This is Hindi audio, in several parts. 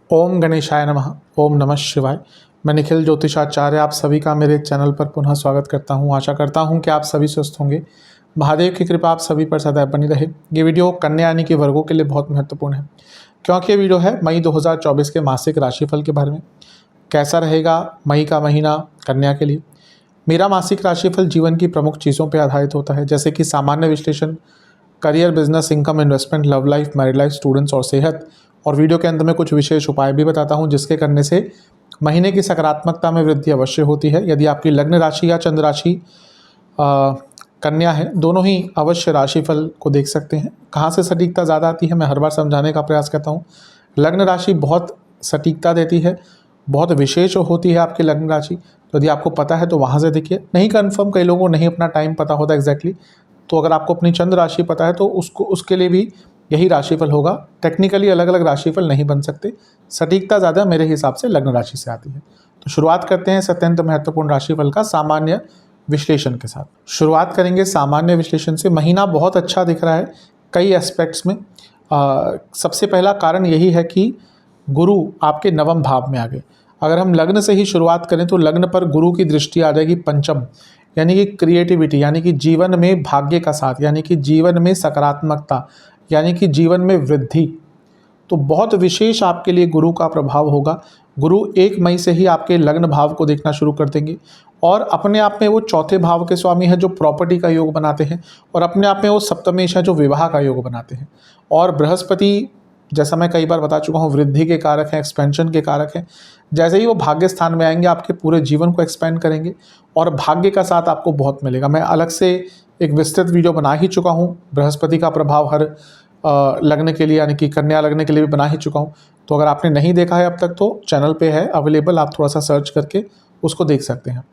ओम गणेशाय नमः। ओम नमः शिवाय। मैं निखिल ज्योतिषाचार्य आप सभी का मेरे चैनल पर पुनः स्वागत करता हूं। आशा करता हूं कि आप सभी स्वस्थ होंगे। महादेव की कृपा आप सभी पर सदैव बनी रहे। ये वीडियो कन्या यानी कि वर्गों के लिए बहुत महत्वपूर्ण है, क्योंकि ये वीडियो है मई 2024 के मासिक राशिफल के बारे में। कैसा रहेगा मई का महीना कन्या के लिए। मेरा मासिक राशिफल जीवन की प्रमुख चीज़ों पर आधारित होता है, जैसे कि सामान्य विश्लेषण, career, business, income, investment, love life, married life, students और सेहत। और वीडियो के अंत में कुछ विशेष उपाय भी बताता हूं, जिसके करने से महीने की सकारात्मकता में वृद्धि अवश्य होती है। यदि आपकी लग्न राशि या चंद्र राशि कन्या है, दोनों ही अवश्य राशिफल को देख सकते हैं। कहाँ से सटीकता ज़्यादा आती है, मैं हर बार समझाने का प्रयास करता हूँ। लग्न राशि बहुत सटीकता देती है, बहुत विशेष होती है आपकी लग्न राशि। तो यदि आपको पता है तो वहाँ से देखिए। नहीं कन्फर्म, कई लोगों को नहीं अपना टाइम पता होता एग्जैक्टली, तो अगर आपको अपनी चंद्र राशि पता है तो उसके लिए भी यही राशिफल होगा। टेक्निकली अलग अलग राशिफल नहीं बन सकते, सटीकता ज़्यादा मेरे हिसाब से लग्न राशि से आती है। तो शुरुआत करते हैं इस अत्यंत महत्वपूर्ण राशिफल का सामान्य विश्लेषण के साथ। शुरुआत करेंगे सामान्य विश्लेषण से। महीना बहुत अच्छा दिख रहा है कई एस्पेक्ट्स में। सबसे पहला कारण यही है कि गुरु आपके नवम भाव में आ गए। अगर हम लग्न से ही शुरुआत करें तो लग्न पर गुरु की दृष्टि आ जाएगी पंचम, यानी कि क्रिएटिविटी, यानी कि जीवन में भाग्य का साथ, यानी कि जीवन में सकारात्मकता, यानी कि जीवन में वृद्धि। तो बहुत विशेष आपके लिए गुरु का प्रभाव होगा। गुरु 1 मई से ही आपके लग्न भाव को देखना शुरू कर देंगे, और अपने आप में वो चौथे भाव के स्वामी हैं जो प्रॉपर्टी का योग बनाते हैं, और अपने आप में वो सप्तमेश है जो विवाह का योग बनाते हैं। और बृहस्पति, जैसा मैं कई बार बता चुका हूँ, वृद्धि के कारक हैं, एक्सपेंशन के कारक हैं। जैसे ही वो भाग्य स्थान में आएंगे आपके पूरे जीवन को एक्सपेंड करेंगे, और भाग्य का साथ आपको बहुत मिलेगा। मैं अलग से एक विस्तृत वीडियो बना ही चुका हूँ, बृहस्पति का प्रभाव हर लग्न के लिए, यानी कि कन्या लग्न के लिए भी बना ही चुका हूँ। तो अगर आपने नहीं देखा है अब तक तो चैनल पे है अवेलेबल, आप थोड़ा सा सर्च करके उसको देख सकते हैं।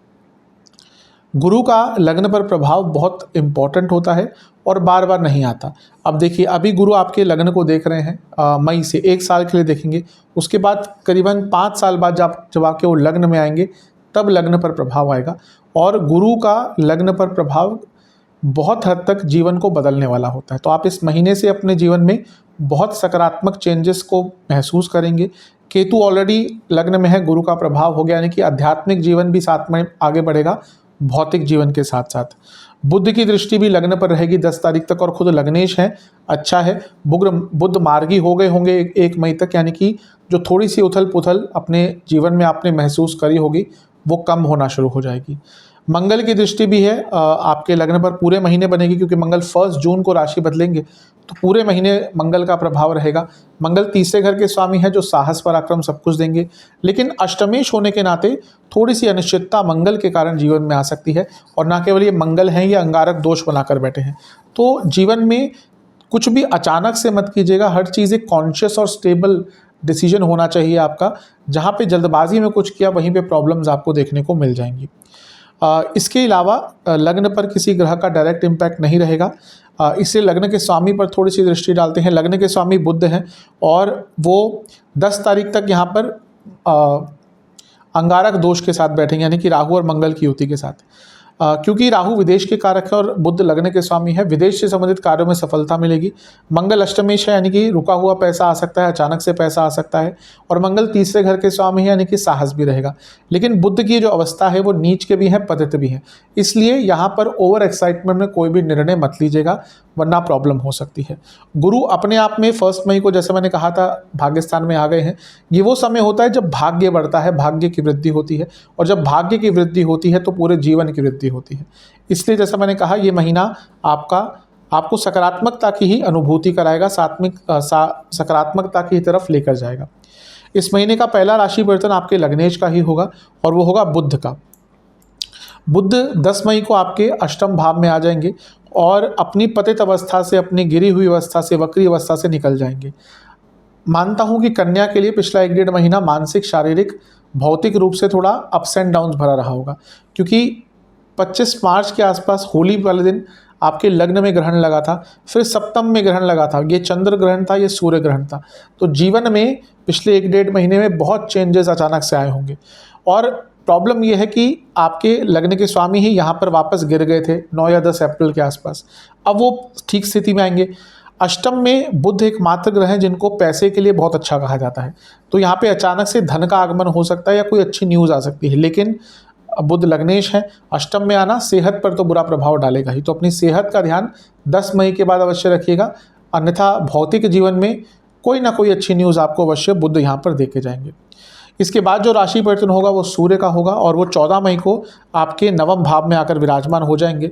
गुरु का लग्न पर प्रभाव बहुत इम्पॉर्टेंट होता है और बार बार नहीं आता। अब देखिए, अभी गुरु आपके लग्न को देख रहे हैं मई से 1 साल के लिए देखेंगे। उसके बाद करीबन 5 साल बाद जब आपके वो लग्न में आएंगे तब लग्न पर प्रभाव आएगा। और गुरु का लग्न पर प्रभाव बहुत हद तक जीवन को बदलने वाला होता है। तो आप इस महीने से अपने जीवन में बहुत सकारात्मक चेंजेस को महसूस करेंगे। केतु ऑलरेडी लग्न में है, गुरु का प्रभाव हो गया, यानी कि आध्यात्मिक जीवन भी साथ में आगे बढ़ेगा भौतिक जीवन के साथ साथ। बुध की दृष्टि भी लग्न पर रहेगी 10 तारीख तक, और खुद लग्नेश है, अच्छा है। बुध मार्गी हो गए होंगे 1 मई तक, यानी कि जो थोड़ी सी उथल पुथल अपने जीवन में आपने महसूस करी होगी वो कम होना शुरू हो जाएगी। मंगल की दृष्टि भी है आपके लग्न पर, पूरे महीने बनेगी, क्योंकि मंगल 1 जून को राशि बदलेंगे, तो पूरे महीने मंगल का प्रभाव रहेगा। मंगल तीसरे घर के स्वामी है जो साहस पराक्रम सब कुछ देंगे, लेकिन अष्टमेश होने के नाते थोड़ी सी अनिश्चितता मंगल के कारण जीवन में आ सकती है। और ना केवल ये मंगल हैं, ये अंगारक दोष बनाकर बैठे हैं। तो जीवन में कुछ भी अचानक से मत कीजिएगा, हर चीज़ एक कॉन्शियस और स्टेबल डिसीजन होना चाहिए आपका। जहाँ पे जल्दबाजी में कुछ किया वहीं पे प्रॉब्लम्स आपको देखने को मिल जाएंगी। इसके अलावा लग्न पर किसी ग्रह का डायरेक्ट इम्पैक्ट नहीं रहेगा, इसलिए लग्न के स्वामी पर थोड़ी सी दृष्टि डालते हैं। लग्न के स्वामी बुध हैं, और वो 10 तारीख तक यहाँ पर अंगारक दोष के साथ बैठेंगे, यानी कि राहु और मंगल की युति के साथ। क्योंकि राहु विदेश के कारक है और बुध लग्न के स्वामी है, विदेश से संबंधित कार्यों में सफलता मिलेगी। मंगल अष्टमेश है, यानी कि रुका हुआ पैसा आ सकता है, अचानक से पैसा आ सकता है। और मंगल तीसरे घर के स्वामी है, यानी कि साहस भी रहेगा। लेकिन बुध की जो अवस्था है वो नीच के भी है, पतित भी है, इसलिए यहाँ पर ओवर एक्साइटमेंट में कोई भी निर्णय मत लीजिएगा, वरना प्रॉब्लम हो सकती है। गुरु अपने आप में 1 मई को, जैसे मैंने कहा था, भाग्य स्थान में आ गए हैं। ये वो समय होता है जब भाग्य बढ़ता है, भाग्य की वृद्धि होती है, और जब भाग्य की वृद्धि होती है तो पूरे जीवन की वृद्धि होती है। इसलिए जैसा मैंने कहा, ये महीना आपको सकारात्मकता की ही अनुभूति कराएगा, सकारात्मकता की तरफ लेकर जाएगा। इस महीने का पहला राशि परिवर्तन आपके लग्नेश का ही होगा, और वो होगा बुध का। बुध 10 मई को आपके अष्टम भाव में आ जाएंगे और अपनी पतित अवस्था से, अपनी गिरी हुई अवस्था से, वक्री अवस्था से निकल जाएंगे। मानता हूं कि कन्या के लिए पिछला 1-1.5 महीना मानसिक, शारीरिक, भौतिक रूप से थोड़ा अप्स एंड डाउन्स भरा रहा होगा, क्योंकि 25 मार्च के आसपास होली वाले दिन आपके लग्न में ग्रहण लगा था, फिर सप्तम में ग्रहण लगा था। ये चंद्र ग्रहण था, ये सूर्य ग्रहण था। तो जीवन में पिछले 1-1.5 महीने में बहुत चेंजेस अचानक से आए होंगे। और प्रॉब्लम यह है कि आपके लग्न के स्वामी ही यहाँ पर वापस गिर गए थे 9 या 10 अप्रैल के आसपास। अब वो ठीक स्थिति में आएंगे। अष्टम में बुध एकमात्र ग्रह हैं जिनको पैसे के लिए बहुत अच्छा कहा जाता है। तो यहाँ पे अचानक से धन का आगमन हो सकता है या कोई अच्छी न्यूज़ आ सकती है, लेकिन बुध लग्नेश है, अष्टम में आना सेहत पर तो बुरा प्रभाव डालेगा ही। तो अपनी सेहत का ध्यान 10 मई के बाद अवश्य रखिएगा, अन्यथा भौतिक जीवन में कोई ना कोई अच्छी न्यूज़ आपको अवश्य बुध यहाँ पर देके जाएंगे। इसके बाद जो राशि परिवर्तन होगा वो सूर्य का होगा और वो 14 मई को आपके नवम भाव में आकर विराजमान हो जाएंगे।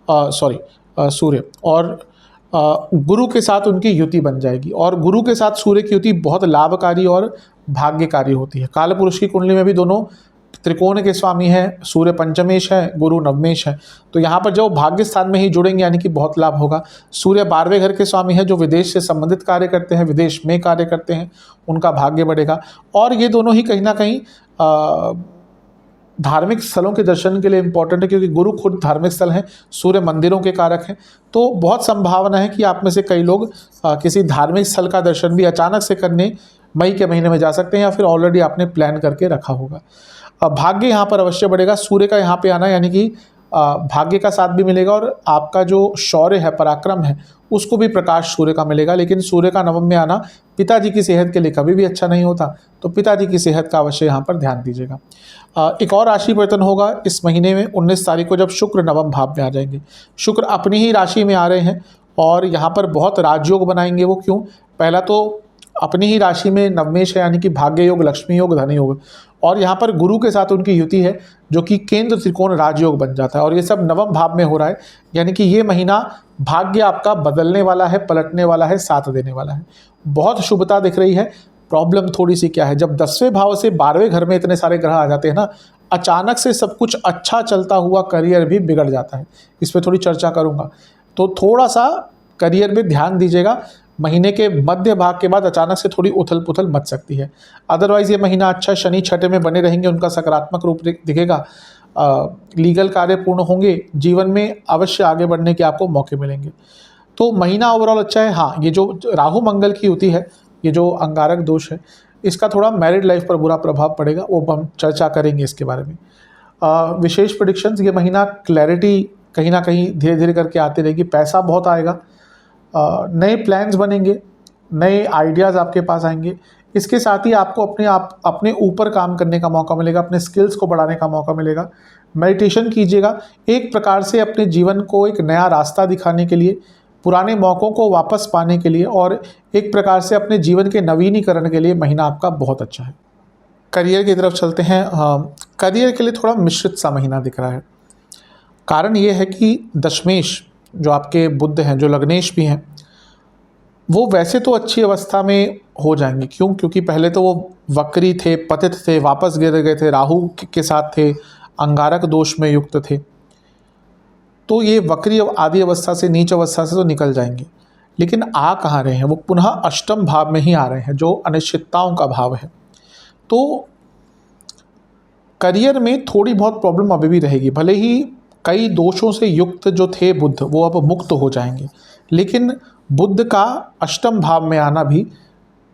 सूर्य और गुरु के साथ उनकी युति बन जाएगी और गुरु के साथ सूर्य की युति बहुत लाभकारी और भाग्यकारी होती है। काल पुरुष की कुंडली में भी दोनों त्रिकोण के स्वामी हैं, सूर्य पंचमेश है, गुरु नवमेश है। तो यहाँ पर जो भाग्य स्थान में ही जुड़ेंगे यानी कि बहुत लाभ होगा। सूर्य 12वें घर के स्वामी है, जो विदेश से संबंधित कार्य करते हैं, विदेश में कार्य करते हैं, उनका भाग्य बढ़ेगा। और ये दोनों ही कहीं ना कहीं धार्मिक स्थलों के दर्शन के लिए इंपॉर्टेंट है, क्योंकि गुरु खुद धार्मिक स्थल हैं, सूर्य मंदिरों के कारक हैं। तो बहुत संभावना है कि आप में से कई लोग किसी धार्मिक स्थल का दर्शन भी अचानक से करने मई के महीने में जा सकते हैं या फिर ऑलरेडी आपने प्लान करके रखा होगा। भाग्य यहाँ पर अवश्य बढ़ेगा। सूर्य का यहाँ पे आना यानी कि भाग्य का साथ भी मिलेगा और आपका जो शौर्य है, पराक्रम है, उसको भी प्रकाश सूर्य का मिलेगा। लेकिन सूर्य का नवम में आना पिताजी की सेहत के लिए कभी भी अच्छा नहीं होता, तो पिताजी की सेहत का अवश्य यहाँ पर ध्यान दीजिएगा। एक और राशि परिवर्तन होगा इस महीने में 19 तारीख को, जब शुक्र नवम भाव में आ जाएंगे। शुक्र अपनी ही राशि में आ रहे हैं और यहाँ पर बहुत राजयोग बनाएंगे। वो क्यों? पहला तो अपनी ही राशि में नवमेश है यानी कि भाग्य योग, लक्ष्मी योग, धन योग, और यहाँ पर गुरु के साथ उनकी युति है जो कि केंद्र त्रिकोण राजयोग बन जाता है और ये सब नवम भाव में हो रहा है। यानी कि ये महीना भाग्य आपका बदलने वाला है, पलटने वाला है, साथ देने वाला है। बहुत शुभता दिख रही है। प्रॉब्लम थोड़ी सी क्या है, जब 10वें भाव से 12वें घर में इतने सारे ग्रह आ जाते हैं ना, अचानक से सब कुछ अच्छा चलता हुआ करियर भी बिगड़ जाता है। इस पर थोड़ी चर्चा करूँगा, तो थोड़ा सा करियर में ध्यान दीजिएगा। महीने के मध्य भाग के बाद अचानक से थोड़ी उथल पुथल मच सकती है। अदरवाइज ये महीना अच्छा, शनि छठे में बने रहेंगे, उनका सकारात्मक रूप दिखेगा। लीगल कार्य पूर्ण होंगे, जीवन में अवश्य आगे बढ़ने के आपको मौके मिलेंगे। तो महीना ओवरऑल अच्छा है। हाँ, ये जो राहु मंगल की युति है, ये जो अंगारक दोष है, इसका थोड़ा मैरिड लाइफ पर बुरा प्रभाव पड़ेगा, वो हम चर्चा करेंगे इसके बारे में। विशेष प्रेडिक्शंस, ये महीना क्लैरिटी कहीं ना कहीं धीरे धीरे करके आती रहेगी। पैसा बहुत आएगा, नए प्लान्स बनेंगे, नए आइडियाज़ आपके पास आएंगे। इसके साथ ही आपको अपने ऊपर काम करने का मौका मिलेगा, अपने स्किल्स को बढ़ाने का मौका मिलेगा। मेडिटेशन कीजिएगा, एक प्रकार से अपने जीवन को एक नया रास्ता दिखाने के लिए, पुराने मौक़ों को वापस पाने के लिए और एक प्रकार से अपने जीवन के नवीनीकरण के लिए महीना आपका बहुत अच्छा है। करियर की तरफ चलते हैं। करियर के लिए थोड़ा मिश्रित सा महीना दिख रहा है। कारण ये है कि दशमेश जो आपके बुध हैं, जो लग्नेश भी हैं, वो वैसे तो अच्छी अवस्था में हो जाएंगे। क्यों? क्योंकि पहले तो वो वक्री थे, पतित थे, वापस गिर गए थे, राहु के साथ थे, अंगारक दोष में युक्त थे। तो ये वक्री आदि अवस्था से, नीच अवस्था से तो निकल जाएंगे। लेकिन आ कहाँ रहे हैं? वो पुनः अष्टम भाव में ही आ रहे हैं, जो अनिश्चितताओं का भाव है। तो करियर में थोड़ी बहुत प्रॉब्लम अभी भी रहेगी। भले ही कई दोषों से युक्त जो थे बुध, वो अब मुक्त हो जाएंगे, लेकिन बुध का अष्टम भाव में आना भी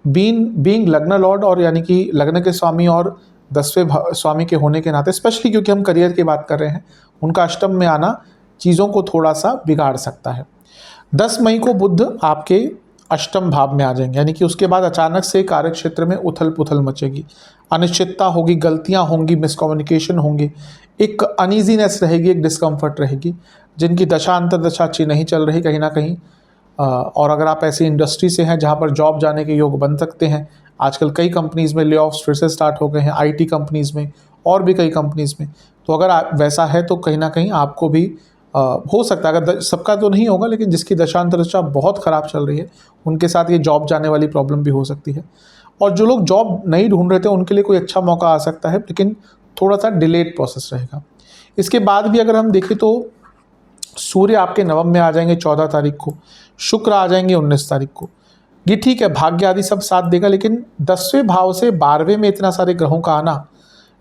बीइंग लग्न लॉर्ड और यानी कि लग्न के स्वामी और 10वें स्वामी के होने के नाते, स्पेशली क्योंकि हम करियर की बात कर रहे हैं, उनका अष्टम में आना चीज़ों को थोड़ा सा बिगाड़ सकता है। 10 मई को बुध आपके अष्टम भाव में आ जाएंगे, यानी कि उसके बाद अचानक से कार्य क्षेत्र में उथल पुथल मचेगी, अनिश्चितता होगी, गलतियां होंगी, मिसकम्युनिकेशन होंगे, एक अनईजीनेस रहेगी, एक डिस्कम्फर्ट रहेगी। जिनकी दशा अंतर्दशा अच्छी नहीं चल रही कहीं ना कहीं, और अगर आप ऐसी इंडस्ट्री से हैं जहां पर जॉब जाने के योग बन सकते हैं, आजकल कई कंपनीज़ में ले ऑफ्स फिर से स्टार्ट हो गए हैं, IT कंपनीज़ में और भी कई कंपनीज़ में। तो अगर वैसा है तो कहीं ना कहीं आपको भी हो सकता है, अगर सबका तो नहीं होगा, लेकिन जिसकी दशांतरदशा बहुत ख़राब चल रही है उनके साथ ये जॉब जाने वाली प्रॉब्लम भी हो सकती है। और जो लोग जॉब नहीं ढूंढ रहे थे उनके लिए कोई अच्छा मौका आ सकता है, लेकिन थोड़ा सा डिलेड प्रोसेस रहेगा। इसके बाद भी अगर हम देखें तो सूर्य आपके नवम में आ जाएंगे 14 तारीख को, शुक्र आ जाएंगे 19 तारीख को। ये ठीक है, भाग्य आदि सब साथ देगा, लेकिन 10वें भाव से 12वें में इतना सारे ग्रहों का आना,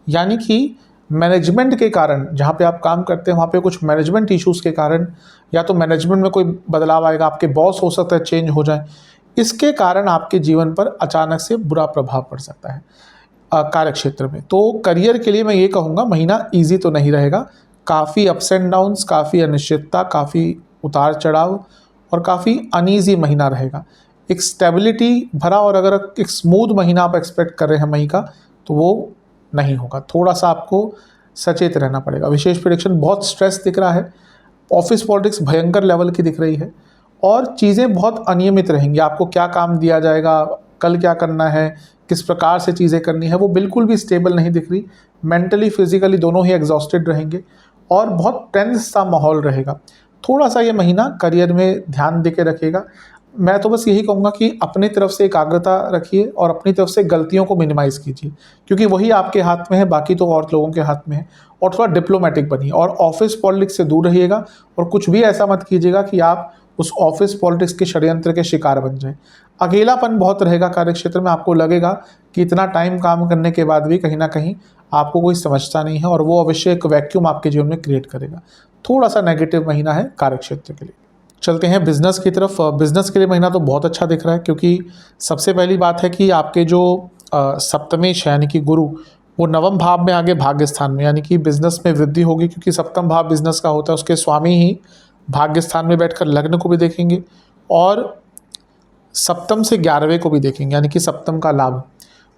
यानी कि मैनेजमेंट के कारण, जहाँ पे आप काम करते हैं वहाँ पे कुछ मैनेजमेंट इश्यूज़ के कारण, या तो मैनेजमेंट में कोई बदलाव आएगा, आपके बॉस हो सकता है चेंज हो जाए, इसके कारण आपके जीवन पर अचानक से बुरा प्रभाव पड़ सकता है कार्य क्षेत्र में। तो करियर के लिए मैं ये कहूँगा महीना ईजी तो नहीं रहेगा, काफ़ी अप्स एंड डाउन्स, काफ़ी अनिश्चितता, काफ़ी उतार चढ़ाव और काफ़ी अनईजी महीना रहेगा। एक स्टेबिलिटी भरा और अगर एक स्मूथ महीना आप एक्सपेक्ट कर रहे हैं मई का, तो वो नहीं होगा। थोड़ा सा आपको सचेत रहना पड़ेगा। विशेष प्रेडिक्शन, बहुत स्ट्रेस दिख रहा है, ऑफिस पॉलिटिक्स भयंकर लेवल की दिख रही है और चीज़ें बहुत अनियमित रहेंगी। आपको क्या काम दिया जाएगा, कल क्या करना है, किस प्रकार से चीज़ें करनी है, वो बिल्कुल भी स्टेबल नहीं दिख रही। मेंटली फिजिकली दोनों ही एग्जॉस्टेड रहेंगे और बहुत टेंस सा माहौल रहेगा। थोड़ा सा ये महीना करियर में ध्यान दे के रखिएगा। मैं तो बस यही कहूँगा कि अपनी तरफ से एकाग्रता रखिए और अपनी तरफ से गलतियों को मिनिमाइज़ कीजिए, क्योंकि वही आपके हाथ में है, बाकी तो और लोगों के हाथ में है। और थोड़ा डिप्लोमेटिक बनिए और ऑफिस पॉलिटिक्स से दूर रहिएगा और कुछ भी ऐसा मत कीजिएगा कि आप उस ऑफिस पॉलिटिक्स के षड्यंत्र के शिकार बन जाएं। अकेलापन बहुत रहेगा कार्यक्षेत्र में, आपको लगेगा कि इतना टाइम काम करने के बाद भी कहीं ना कहीं आपको कोई समझता नहीं है और वो अवश्य एक वैक्यूम आपके जीवन में क्रिएट करेगा। थोड़ा सा नेगेटिव महीना है कार्यक्षेत्र के लिए। चलते हैं बिजनेस की तरफ। बिजनेस के लिए महीना तो बहुत अच्छा दिख रहा है, क्योंकि सबसे पहली बात है कि आपके जो सप्तमेश है यानी कि गुरु, वो नवम भाव में आगे भाग्य स्थान में, यानी कि बिजनेस में वृद्धि होगी, क्योंकि सप्तम भाव बिजनेस का होता है। उसके स्वामी ही भाग्य स्थान में बैठकर लग्न को भी देखेंगे और सप्तम से 11वें को भी देखेंगे, यानी कि सप्तम का लाभ।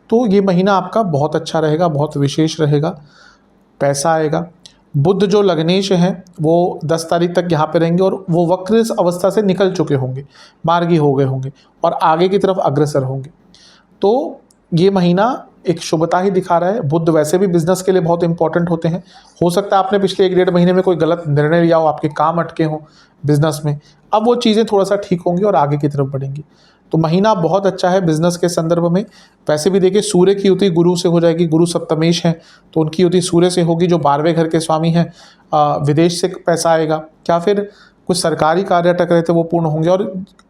तो ये महीना आपका बहुत अच्छा रहेगा, बहुत विशेष रहेगा, पैसा आएगा। बुध जो लग्नेश हैं वो 10 तारीख तक यहाँ पे रहेंगे और वो वक्र अवस्था से निकल चुके होंगे, मार्गी हो गए होंगे और आगे की तरफ अग्रसर होंगे। तो ये महीना एक शुभता ही दिखा रहा है। बुध वैसे भी बिजनेस के लिए बहुत इंपॉर्टेंट होते हैं। हो सकता है आपने पिछले 1-1.5 महीने में कोई गलत निर्णय लिया हो, आपके काम अटके हों बिजनेस में, अब वो चीज़ें थोड़ा सा ठीक होंगी और आगे की तरफ बढ़ेंगी। तो महीना बहुत अच्छा है बिजनेस के संदर्भ में। वैसे भी देखिए, सूर्य की युति गुरु से हो जाएगी, गुरु सप्तमेश हैं तो उनकी युति सूर्य से होगी, जो 12वें घर के स्वामी हैं। विदेश से पैसा आएगा, या फिर कुछ सरकारी कार्य अटक रहे थे वो पूर्ण होंगे और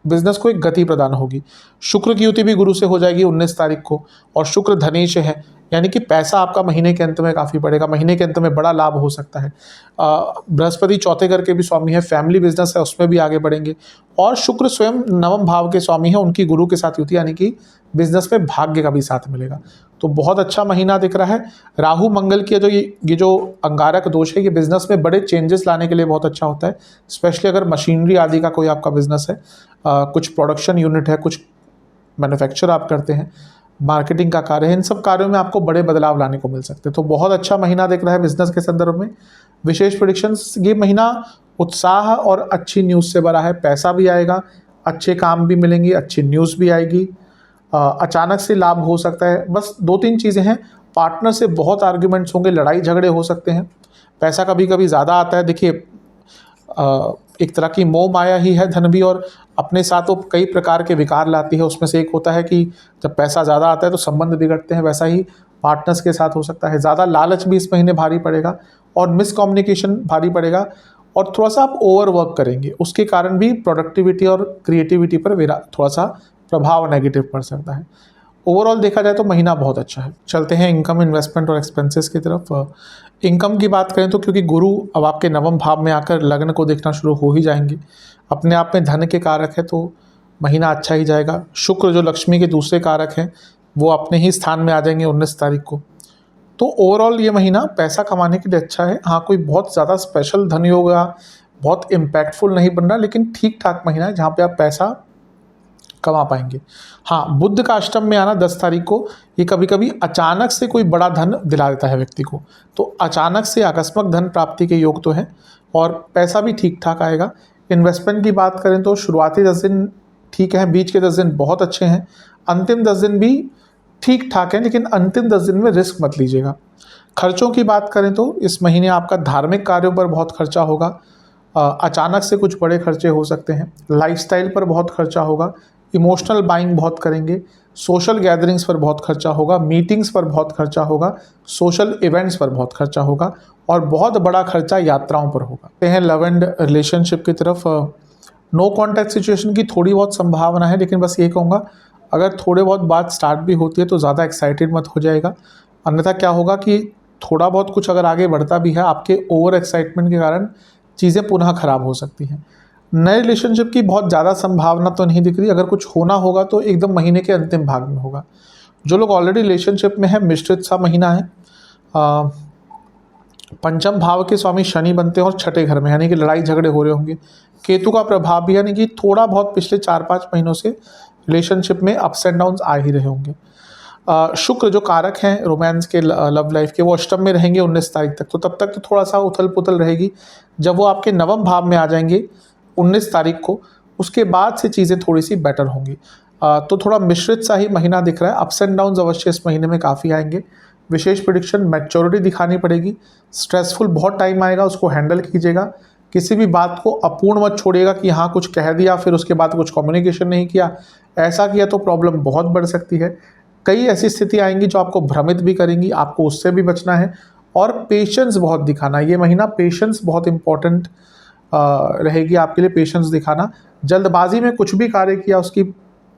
बिजनेस को एक गति प्रदान होगी। शुक्र की युति भी गुरु से हो जाएगी 19 तारीख को, और शुक्र धनेश है, यानी कि पैसा आपका महीने के अंत में काफ़ी बढ़ेगा, महीने के अंत में बड़ा लाभ हो सकता है। बृहस्पति 4थे घर के भी स्वामी है, फैमिली बिजनेस है उसमें भी आगे बढ़ेंगे। और शुक्र स्वयं नवम भाव के स्वामी है, उनकी गुरु के साथ युति, यानी कि बिजनेस में भाग्य का भी साथ मिलेगा। तो बहुत अच्छा महीना दिख रहा है। राहु मंगल की जो ये जो अंगारक दोष है, ये बिजनेस में बड़े चेंजेस लाने के लिए बहुत अच्छा होता है। स्पेशली अगर मशीनरी आदि का कोई आपका बिजनेस है, कुछ प्रोडक्शन यूनिट है, कुछ मैन्युफैक्चर आप करते हैं, मार्केटिंग का कार्य है, इन सब कार्यों में आपको बड़े बदलाव लाने को मिल सकते हैं। तो बहुत अच्छा महीना दिख रहा है बिजनेस के संदर्भ में। विशेष प्रेडिक्शंस, ये महीना उत्साह और अच्छी न्यूज़ से भरा है। पैसा भी आएगा, अच्छे काम भी मिलेंगे, अच्छी न्यूज़ भी आएगी, अचानक से लाभ हो सकता है। बस 2-3 चीज़ें हैं, पार्टनर से बहुत आर्ग्यूमेंट्स होंगे, लड़ाई झगड़े हो सकते हैं। पैसा कभी कभी ज़्यादा आता है। देखिए, एक तरह की मोह माया ही है धन भी, और अपने साथ वो कई प्रकार के विकार लाती है। उसमें से एक होता है कि जब पैसा ज़्यादा आता है तो संबंध बिगड़ते हैं, वैसा ही पार्टनर्स के साथ हो सकता है। ज़्यादा लालच भी इस महीने भारी पड़ेगा और मिसकम्युनिकेशन भारी पड़ेगा, और थोड़ा सा आप ओवर वर्क करेंगे, उसके कारण भी प्रोडक्टिविटी और क्रिएटिविटी पर थोड़ा सा प्रभाव नेगेटिव पड़ सकता है। ओवरऑल देखा जाए तो महीना बहुत अच्छा है। चलते हैं इनकम, इन्वेस्टमेंट और एक्सपेंसेस की तरफ। इनकम की बात करें तो क्योंकि गुरु अब आपके नवम भाव में आकर लग्न को देखना शुरू हो ही जाएंगे, अपने आप में धन के कारक है, तो महीना अच्छा ही जाएगा। शुक्र जो लक्ष्मी के दूसरे कारक हैं, वो अपने ही स्थान में आ जाएंगे 19 तारीख को। तो ओवरऑल ये महीना पैसा कमाने के लिए अच्छा है। हाँ, कोई बहुत ज़्यादा स्पेशल धन योगा, बहुत इम्पैक्टफुल नहीं बन रहा, लेकिन ठीक ठाक महीना है जहाँ पे आप पैसा कमा पाएंगे। हाँ, बुध का अष्टम में आना 10 तारीख को, ये कभी कभी अचानक से कोई बड़ा धन दिला देता है व्यक्ति को, तो अचानक से आकस्मिक धन प्राप्ति के योग तो है और पैसा भी ठीक ठाक आएगा। इन्वेस्टमेंट की बात करें तो शुरुआती 10 दिन ठीक है, बीच के 10 दिन बहुत अच्छे हैं, अंतिम 10 दिन भी ठीक ठाक है, लेकिन अंतिम 10 दिन में रिस्क मत लीजिएगा। खर्चों की बात करें तो इस महीने आपका धार्मिक कार्यों पर बहुत खर्चा होगा, अचानक से कुछ बड़े खर्चे हो सकते हैं, लाइफस्टाइल पर बहुत खर्चा होगा, इमोशनल बाइंग बहुत करेंगे, सोशल गैदरिंग्स पर बहुत खर्चा होगा, मीटिंग्स पर बहुत खर्चा होगा, सोशल इवेंट्स पर बहुत खर्चा होगा, और बहुत बड़ा खर्चा यात्राओं पर होगा। ते हैं लव एंड रिलेशनशिप की तरफ। नो कॉन्टैक्ट सिचुएशन की थोड़ी बहुत संभावना है, लेकिन बस ये कहूँगा, अगर थोड़े बहुत बात स्टार्ट भी होती है तो ज़्यादा एक्साइटेड मत हो जाएगा, अन्यथा क्या होगा कि थोड़ा बहुत कुछ अगर आगे बढ़ता भी है, आपके ओवर एक्साइटमेंट के कारण चीज़ें पुनः खराब हो सकती हैं। नए रिलेशनशिप की बहुत ज़्यादा संभावना तो नहीं दिख रही, अगर कुछ होना होगा तो एकदम महीने के अंतिम भाग में होगा। जो लोग ऑलरेडी रिलेशनशिप में हैं, मिश्रित सा महीना है। पंचम भाव के स्वामी शनि बनते हैं और छठे घर में, यानी कि लड़ाई झगड़े हो रहे होंगे। केतु का प्रभाव भी, यानी कि थोड़ा बहुत पिछले 4-5 महीनों से रिलेशनशिप में अप्स एंड डाउन्स आ ही रहे होंगे। शुक्र जो कारक हैं रोमांस के, लव लाइफ के, वो अष्टम में रहेंगे 19 तारीख तक, तो तब तक तो थोड़ा सा उथल पुथल रहेगी। जब वो आपके नवम भाव में आ जाएंगे 19 तारीख को, उसके बाद से चीज़ें थोड़ी सी बेटर होंगी। तो थोड़ा मिश्रित सा ही महीना दिख रहा है। अप्स एंड डाउन्स अवश्य इस महीने में काफ़ी आएंगे। विशेष प्रेडिक्शन, मैच्योरिटी दिखानी पड़ेगी। स्ट्रेसफुल बहुत टाइम आएगा, उसको हैंडल कीजिएगा। किसी भी बात को अपूर्ण मत छोड़िएगा कि हाँ कुछ कह दिया फिर उसके बाद कुछ कम्युनिकेशन नहीं किया, ऐसा किया तो प्रॉब्लम बहुत बढ़ सकती है। कई ऐसी स्थिति आएंगी जो आपको भ्रमित भी करेंगी, आपको उससे भी बचना है। और पेशेंस बहुत दिखाना, ये महीना पेशेंस बहुत इंपॉर्टेंट रहेगी आपके लिए। पेशेंस दिखाना, जल्दबाजी में कुछ भी कार्य किया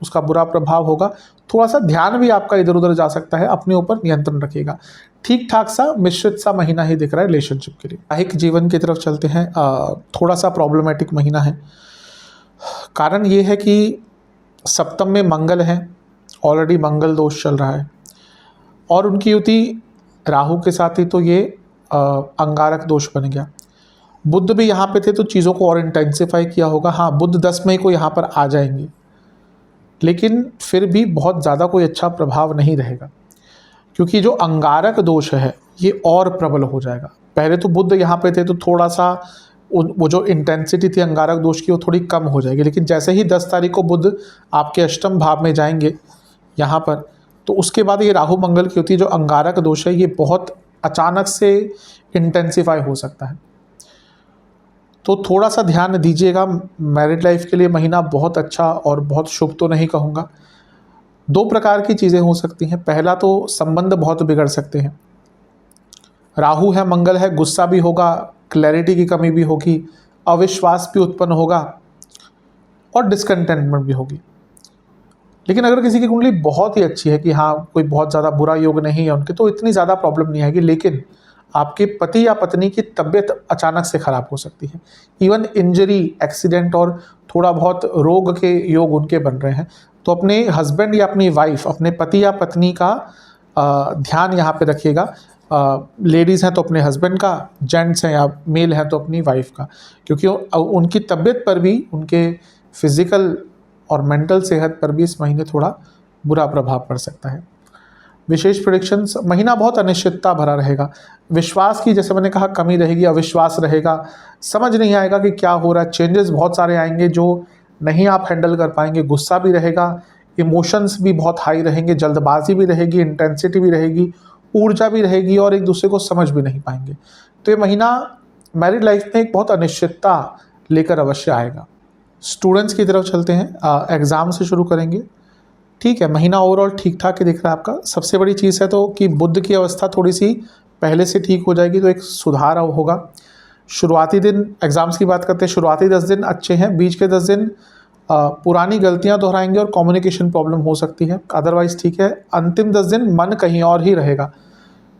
उसका बुरा प्रभाव होगा। थोड़ा सा ध्यान भी आपका इधर उधर जा सकता है, अपने ऊपर नियंत्रण रखिएगा। ठीक ठाक सा मिश्रित सा महीना ही दिख रहा है रिलेशनशिप के लिए। वैवाहिक जीवन की तरफ चलते हैं। थोड़ा सा प्रॉब्लमेटिक महीना है। कारण ये है कि सप्तम में मंगल है, ऑलरेडी मंगल दोष चल रहा है, और उनकी युति राहु के साथ ही, तो ये अंगारक दोष बन गया। बुध भी यहाँ पे थे तो चीज़ों को और इंटेंसिफाई किया होगा। हाँ, बुध 10 मई को यहाँ पर आ जाएंगे, लेकिन फिर भी बहुत ज़्यादा कोई अच्छा प्रभाव नहीं रहेगा, क्योंकि जो अंगारक दोष है ये और प्रबल हो जाएगा। पहले तो बुध यहाँ पे थे तो थोड़ा सा वो जो इंटेंसिटी थी अंगारक दोष की वो थोड़ी कम हो जाएगी, लेकिन जैसे ही 10 तारीख को बुध आपके अष्टम भाव में जाएंगे यहाँ पर, तो उसके बाद ये राहु मंगल की होती है, जो अंगारक दोष है ये बहुत अचानक से इंटेंसिफाई हो सकता है। तो थोड़ा सा ध्यान दीजिएगा। मैरिड लाइफ के लिए महीना बहुत अच्छा और बहुत शुभ तो नहीं कहूँगा। 2 प्रकार की चीज़ें हो सकती हैं। पहला तो संबंध बहुत बिगड़ सकते हैं। राहु है, मंगल है, गुस्सा भी होगा, क्लैरिटी की कमी भी होगी, अविश्वास भी उत्पन्न होगा और डिसकंटेंटमेंट भी होगी। लेकिन अगर किसी की कुंडली बहुत ही अच्छी है कि हाँ कोई बहुत ज़्यादा बुरा योग नहीं है उनके, तो इतनी ज़्यादा प्रॉब्लम नहीं आएगी। लेकिन आपके पति या पत्नी की तबीयत अचानक से ख़राब हो सकती है। इवन इंजरी, एक्सीडेंट और थोड़ा बहुत रोग के योग उनके बन रहे हैं। तो अपने हस्बैंड या अपनी वाइफ, अपने पति या पत्नी का ध्यान यहाँ पे रखिएगा। लेडीज़ हैं तो अपने हस्बैंड का, जेंट्स हैं या मेल हैं तो अपनी वाइफ का, क्योंकि उनकी तबीयत पर भी, उनके फिज़िकल और मेंटल सेहत पर भी इस महीने थोड़ा बुरा प्रभाव पड़ सकता है। विशेष प्रेडिक्शंस, महीना बहुत अनिश्चितता भरा रहेगा। विश्वास की, जैसे मैंने कहा, कमी रहेगी, अविश्वास रहेगा, समझ नहीं आएगा कि क्या हो रहा है। चेंजेस बहुत सारे आएंगे जो नहीं आप हैंडल कर पाएंगे। गुस्सा भी रहेगा, इमोशंस भी बहुत हाई रहेंगे, जल्दबाजी भी रहेगी, इंटेंसिटी भी रहेगी, ऊर्जा भी रहेगी और एक दूसरे को समझ भी नहीं पाएंगे। तो ये महीना मैरिड लाइफ में एक बहुत अनिश्चितता लेकर अवश्य आएगा। स्टूडेंट्स की तरफ चलते हैं। एग्ज़ाम से शुरू करेंगे। ठीक है, महीना ओवरऑल ठीक ठाक ही दिख रहा है आपका। सबसे बड़ी चीज़ है तो कि बुध की अवस्था थोड़ी सी पहले से ठीक हो जाएगी, तो एक सुधार होगा। शुरुआती दिन, एग्ज़ाम्स की बात करते हैं, शुरुआती 10 दिन अच्छे हैं, बीच के 10 दिन पुरानी गलतियां दोहराएंगे और कम्युनिकेशन प्रॉब्लम हो सकती है। अदरवाइज़ ठीक है। अंतिम 10 दिन मन कहीं और ही रहेगा,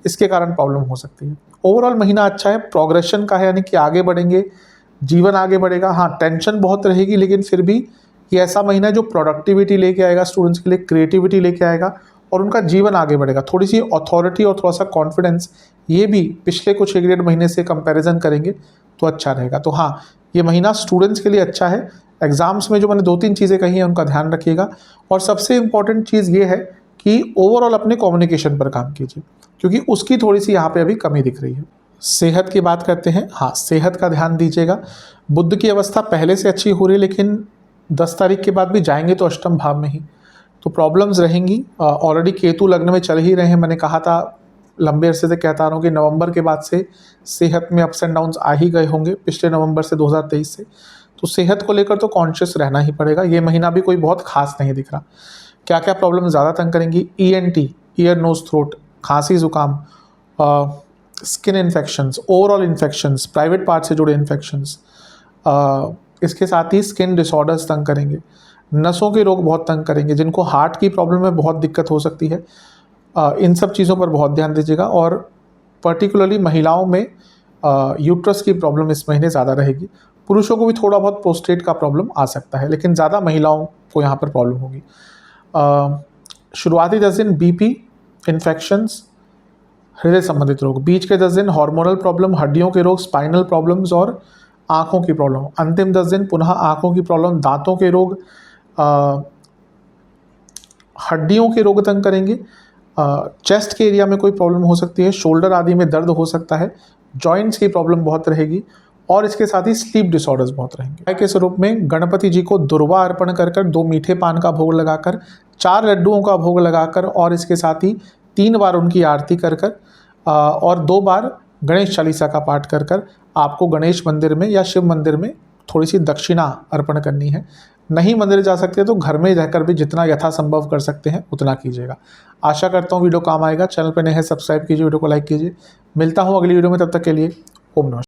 इसके कारण प्रॉब्लम हो सकती है। ओवरऑल महीना अच्छा है, प्रोग्रेशन का है, यानी कि आगे बढ़ेंगे, जीवन आगे बढ़ेगा। हाँ, टेंशन बहुत रहेगी, लेकिन फिर भी ये ऐसा महीना है जो प्रोडक्टिविटी लेके आएगा स्टूडेंट्स के लिए, क्रिएटिविटी लेके आएगा और उनका जीवन आगे बढ़ेगा। थोड़ी सी अथॉरिटी और थोड़ा सा कॉन्फिडेंस, ये भी पिछले कुछ 1-1.5 महीने से कंपैरिजन करेंगे तो अच्छा रहेगा। तो हाँ, ये महीना स्टूडेंट्स के लिए अच्छा है। एग्ज़ाम्स में जो मैंने 2-3 चीज़ें कही हैं उनका ध्यान रखिएगा। और सबसे इम्पॉर्टेंट चीज़ ये है कि ओवरऑल अपने कम्युनिकेशन पर काम कीजिए, क्योंकि उसकी थोड़ी सी यहाँ पे अभी कमी दिख रही है। सेहत की बात करते हैं। हाँ, सेहत का ध्यान दीजिएगा। बुध की अवस्था पहले से अच्छी हो रही है, लेकिन 10 तारीख के बाद भी जाएंगे तो अष्टम भाव में ही, तो प्रॉब्लम्स रहेंगी। ऑलरेडी केतु लग्न में चल ही रहे हैं। मैंने कहा था, लंबे अरसे से कहता रहा हूँ कि नवंबर के बाद से सेहत में अप्स एंड डाउन्स आ ही गए होंगे, पिछले नवंबर से 2023 से। तो सेहत को लेकर तो कॉन्शियस रहना ही पड़ेगा। ये महीना भी कोई बहुत खास नहीं दिख रहा। क्या क्या प्रॉब्लम ज़्यादा तंग करेंगी? ENT, ईयर नोज थ्रोट, खांसी जुकाम, skin infections, overall infections, private part से जुड़े इन्फेक्शंस, इसके साथ ही स्किन डिसऑर्डर्स तंग करेंगे। नसों के रोग बहुत तंग करेंगे। जिनको हार्ट की प्रॉब्लम में बहुत दिक्कत हो सकती है, इन सब चीज़ों पर बहुत ध्यान दीजिएगा। और पर्टिकुलरली महिलाओं में यूट्रस की प्रॉब्लम इस महीने ज़्यादा रहेगी। पुरुषों को भी थोड़ा बहुत प्रोस्टेट का प्रॉब्लम आ सकता है, लेकिन ज़्यादा महिलाओं को यहाँ पर प्रॉब्लम होगी। शुरुआती 10 दिन BP, इन्फेक्शंस, हृदय संबंधित रोग। बीच के 10 दिन हार्मोनल प्रॉब्लम, हड्डियों के रोग, स्पाइनल प्रॉब्लम्स और आँखों की प्रॉब्लम। अंतिम 10 दिन पुनः आँखों की प्रॉब्लम, दांतों के रोग, हड्डियों के रोग तंग करेंगे। चेस्ट के एरिया में कोई प्रॉब्लम हो सकती है, शोल्डर आदि में दर्द हो सकता है, जॉइंट्स की प्रॉब्लम बहुत रहेगी और इसके साथ ही स्लीप डिसऑर्डर्स बहुत रहेंगे। गाय के स्वरूप में गणपति जी को दुर्वा अर्पण कर 2 मीठे पान का भोग लगाकर, 4 लड्डुओं का भोग लगाकर और इसके साथ ही 3 बार उनकी आरती कर और 2 बार गणेश चालीसा का पाठ कर आपको गणेश मंदिर में या शिव मंदिर में थोड़ी सी दक्षिणा अर्पण करनी है। नहीं मंदिर जा सकते तो घर में रहकर भी जितना यथासंभव कर सकते हैं उतना कीजिएगा। आशा करता हूँ वीडियो काम आएगा। चैनल पर नए हैं सब्सक्राइब कीजिए, वीडियो को लाइक कीजिए। मिलता हूँ अगली वीडियो में, तब तक के लिए ओम नमः।